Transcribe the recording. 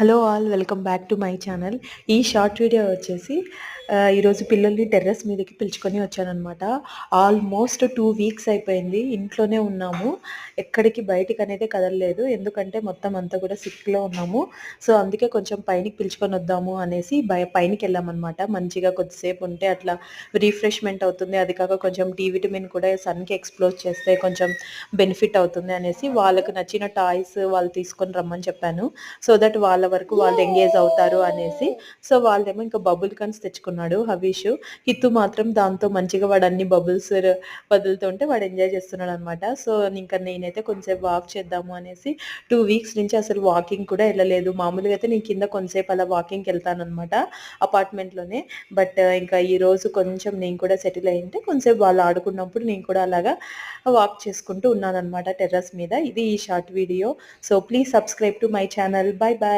Hello all welcome back to my channel. ఈ short video వచ్చేసి ఈరోజు పిల్లల్ని టెర్రస్ మీదకి పిలుచుకొని వచ్చాననమాట. ఆల్మోస్ట్ 2 వీక్స్ అయిపోయింది. ఇంట్లోనే ఉన్నాము. ఎక్కడికి బయటికి అనేది కదలలేదు. ఎందుకంటే మొత్తం అంతా కూడా సిక్‌లో ఉన్నాము. సో, అందుకే కొంచెం పైనకి పిలుచుకొని వద్దాము అనేసి పైనకెళ్ళామనమాట. మంచిగా కొద్దిసేపు ఉంటే అట్లా రిఫ్రెష్‌మెంట్ అవుతుంది. అది కాక కొంచెం డి విటమిన్ కూడా సన్‌కి ఎక్స్‌పోజ్ చేస్తే కొంచెం బెనిఫిట్ అవుతుంది అనేసి వాళ్ళకి నచ్చిన టాయ్స్ వాళ్ళు తీసుకొని రమ్మని చెప్పాను. సో దట్ వాళ్ళ వరకు వాళ్ళు ఎంగేజ్ అవుతారు అనేసి. సో వాళ్ళేమో ఇంకా బబుల్ గన్స్ తెచ్చుకున్నాడు హవీష్. హిత్తు మాత్రం దాంతో మంచిగా వాడు అన్ని బబుల్స్ వదులుతుంటే వాడు ఎంజాయ్ చేస్తున్నాడు అనమాట. సో ఇంకా నేనైతే కొంచెంసేపు వాక్ చేద్దాము అనేసి 2 వీక్స్ నుంచి అసలు వాకింగ్ కూడా వెళ్ళలేదు. మామూలుగా అయితే నేను కింద కొంతసేపు అలా వాకింగ్కి వెళ్తాను అనమాట అపార్ట్మెంట్లోనే. బట్ ఇంకా ఈరోజు కొంచెం నేను కూడా సెటిల్ అయ్యింటే కొంచెంసేపు వాళ్ళు ఆడుకున్నప్పుడు నేను కూడా అలాగా వాక్ చేసుకుంటూ ఉన్నానన్నమాట టెర్రస్ మీద. ఇది ఈ short video. So please subscribe to my channel. By by.